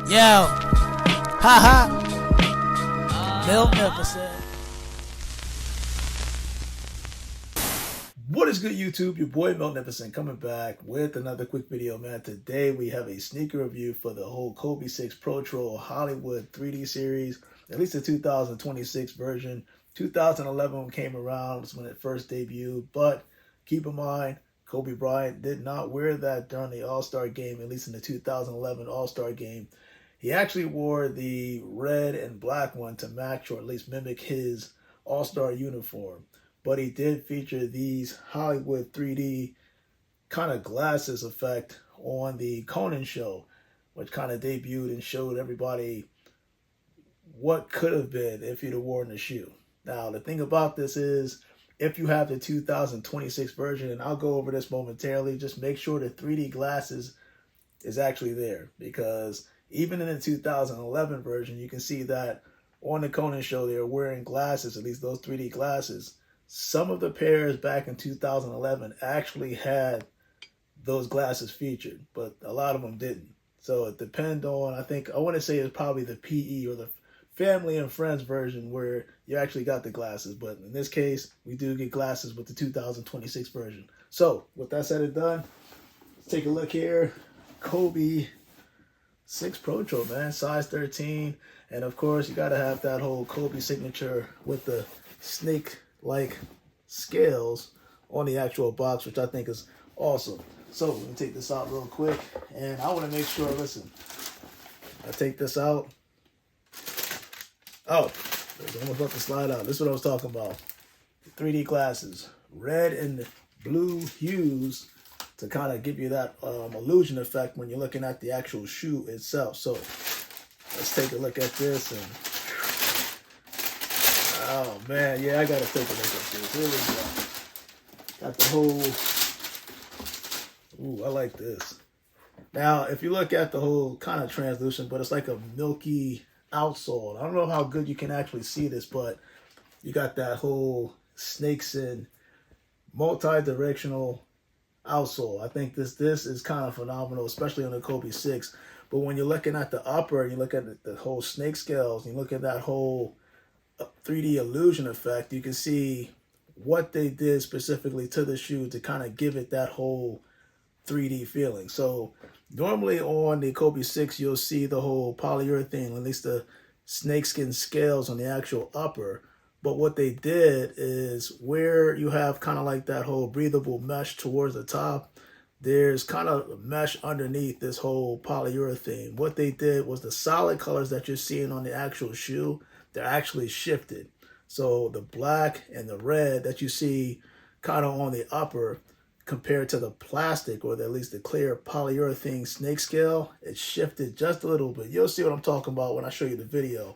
Yo, haha, Miltnificent. What is good, YouTube? Your boy Miltnificent coming back with another quick video, man. Today we have a sneaker review for the whole Kobe 6 Protro Hollywood 3D series, at least the 2026 version. 2011 came around, was when it first debuted, but keep in mind, Kobe Bryant did not wear that during the All-Star game, at least in the 2011 All-Star game. He actually wore the red and black one to match or at least mimic his All-Star uniform. But he did feature these Hollywood 3D kind of glasses effect on the Conan show, which kind of debuted and showed everybody what could have been if he'd have worn the shoe. Now, the thing about this is, if you have the 2026 version, and I'll go over this momentarily, just make sure the 3D glasses is actually there, because even in the 2011 version, you can see that on the Conan show, they were wearing glasses, at least those 3D glasses. Some of the pairs back in 2011 actually had those glasses featured, but a lot of them didn't. So it depends on, I want to say it's probably the PE or the family and friends version where you actually got the glasses. But in this case, we do get glasses with the 2026 version. So with that said and done, let's take a look here. Kobe 6 Protro, man, size 13. And of course, you got to have that whole Kobe signature with the snake-like scales on the actual box, which I think is awesome. So let me take this out real quick. And I want to make sure, listen, I take this out. Oh, it's almost about to slide out. This is what I was talking about. The 3D glasses, red and blue hues, to kind of give you that illusion effect when you're looking at the actual shoe itself. So let's take a look at this. And oh man, yeah, I gotta take a look at this. Here we go. Got the whole. Ooh, I like this. Now, if you look at the whole kind of translucent, but it's like a milky outsole. I don't know how good you can actually see this, but you got that whole snakes in multi-directional outsole. I think this is kind of phenomenal, especially on the Kobe 6. But when you're looking at the upper, you look at the whole snake scales, you look at that whole 3D illusion effect, you can see what they did specifically to the shoe to kind of give it that whole 3D feeling. So normally on the Kobe 6, you'll see the whole polyurethane, at least the snakeskin scales on the actual upper. But what they did is where you have kind of like that whole breathable mesh towards the top, there's kind of mesh underneath this whole polyurethane. What they did was the solid colors that you're seeing on the actual shoe, they're actually shifted. So the black and the red that you see kind of on the upper compared to the plastic, or at least the clear polyurethane snake scale, it's shifted just a little bit. You'll see what I'm talking about when I show you the video.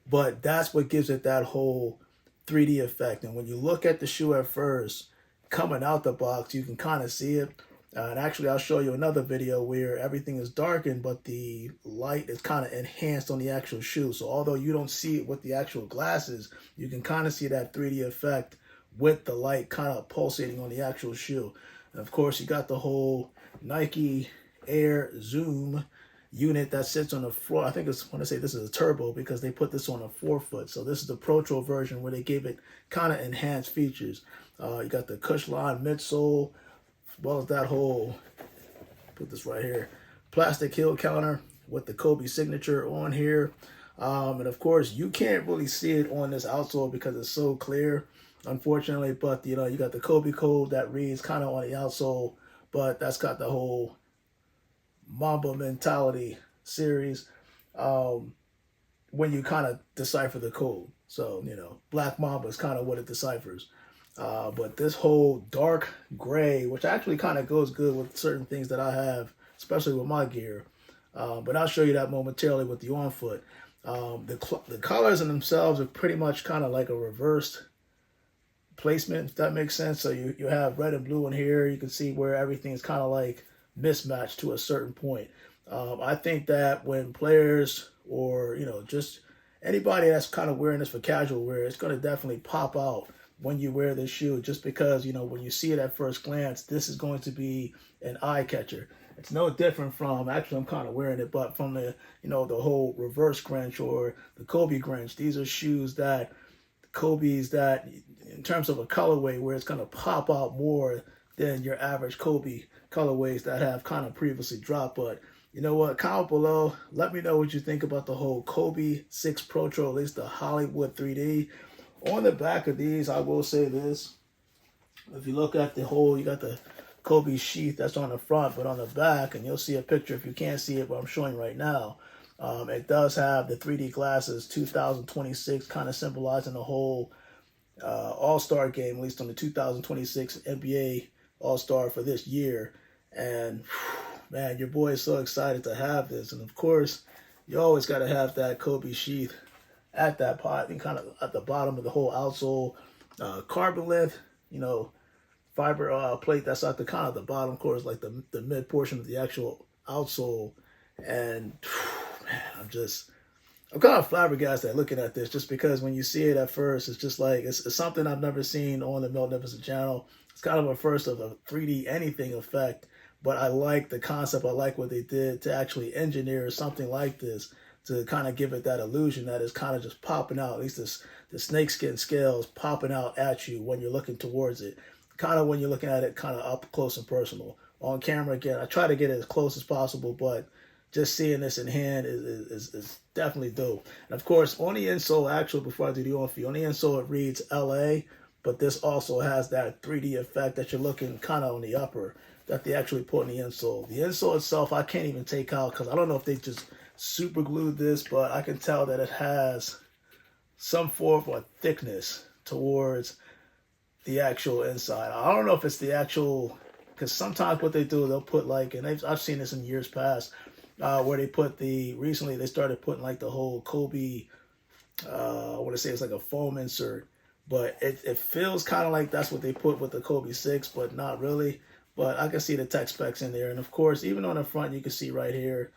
But that's what gives it that whole 3D effect. And when you look at the shoe at first, coming out the box, you can kind of see it. And actually, I'll show you another video where everything is darkened, but the light is kind of enhanced on the actual shoe. So although you don't see it with the actual glasses, you can kind of see that 3D effect with the light kind of pulsating on the actual shoe. And of course, you got the whole Nike Air Zoom unit that sits on the floor. I think it's, when I say this is a turbo, because they put this on a forefoot. So this is the Protro version where they gave it kind of enhanced features. You got the cush line midsole, as well as that whole, put this right here, plastic heel counter with the Kobe signature on here. And of course, you can't really see it on this outsole because it's so clear, unfortunately. But you know, you got the Kobe code that reads kind of on the outsole, but that's got the whole Mamba mentality series when you kind of decipher the code. So, you know, Black Mamba is kind of what it deciphers. But this whole dark gray, which actually kind of goes good with certain things that I have, especially with my gear. But I'll show you that momentarily with the on foot. The colors in themselves are pretty much kind of like a reversed placement, if that makes sense. So you have red and blue in here. You can see where everything is kind of like mismatched to a certain point. I think that when players, or you know, just anybody that's kind of wearing this for casual wear, it's going to definitely pop out when you wear this shoe, just because, you know, when you see it at first glance, this is going to be an eye catcher. It's no different from, actually I'm kind of wearing it, but from the, you know, the whole reverse Grinch or the Kobe Grinch. These are shoes that, Kobe's that, in terms of a colorway, where it's going to pop out more than your average Kobe colorways that have kind of previously dropped. But you know what? Comment below. Let me know what you think about the whole Kobe 6 Protro, at least the Hollywood 3D. On the back of these, I will say this. If you look at the whole, you got the Kobe sheath that's on the front, but on the back, and you'll see a picture if you can't see it, but I'm showing right now. It does have the 3D glasses 2026 kind of symbolizing the whole All-Star game, at least on the 2026 NBA All-Star for this year. And man, your boy is so excited to have this. And of course, you always got to have that Kobe sheath at that pot and kind of at the bottom of the whole outsole. Carbon length, you know, fiber plate that's at the kind of the bottom, of course, like the mid portion of the actual outsole. And man, I'm kind of flabbergasted looking at this, just because when you see it at first, it's just like, it's something I've never seen on the Miltnificent channel. It's kind of a first of a 3D anything effect, but I like the concept. I like what they did to actually engineer something like this to kind of give it that illusion that is kind of just popping out, at least the snakeskin scales popping out at you when you're looking towards it. Kind of when you're looking at it kind of up close and personal. On camera, again, I try to get it as close as possible, but just seeing this in hand is definitely dope. And of course, on the insole, actually, before I do the on-feed, on the insole it reads LA, but this also has that 3D effect that you're looking kind of on the upper that they actually put in the insole. The insole itself, I can't even take out because I don't know if they just super glued this, but I can tell that it has some form of thickness towards the actual inside. I don't know if it's the actual, because sometimes what they do, they'll put like, and I've seen this in years past, where they put recently they started putting like the whole Kobe, I want to say it's like a foam insert, but it feels kind of like that's what they put with the Kobe 6, but not really. But I can see the tech specs in there. And of course, even on the front, you can see right here,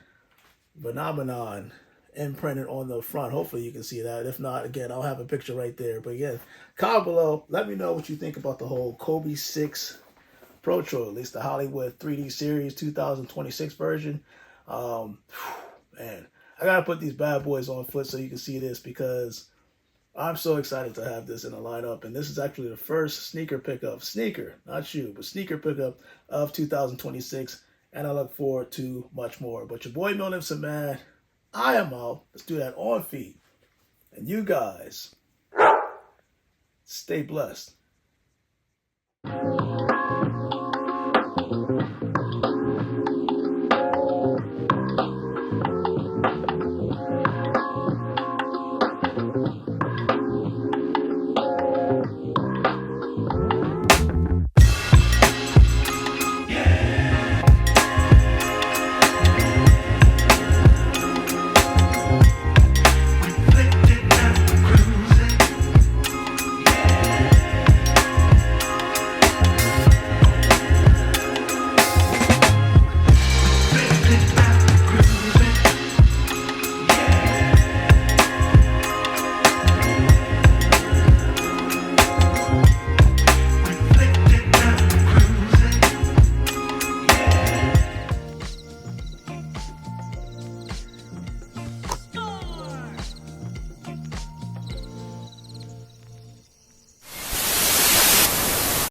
Phenomenon imprinted on the front. Hopefully you can see that. If not, again, I'll have a picture right there. But again, comment below. Let me know what you think about the whole Kobe 6 Protro, at least the Hollywood 3D series 2026 version. Man, I gotta put these bad boys on foot so you can see this, because I'm so excited to have this in the lineup. And this is actually the first sneaker, not shoe, but sneaker pickup of 2026. And I look forward to much more. But your boy Miltnificent, man, I am out. Let's do that on feed. And you guys, stay blessed.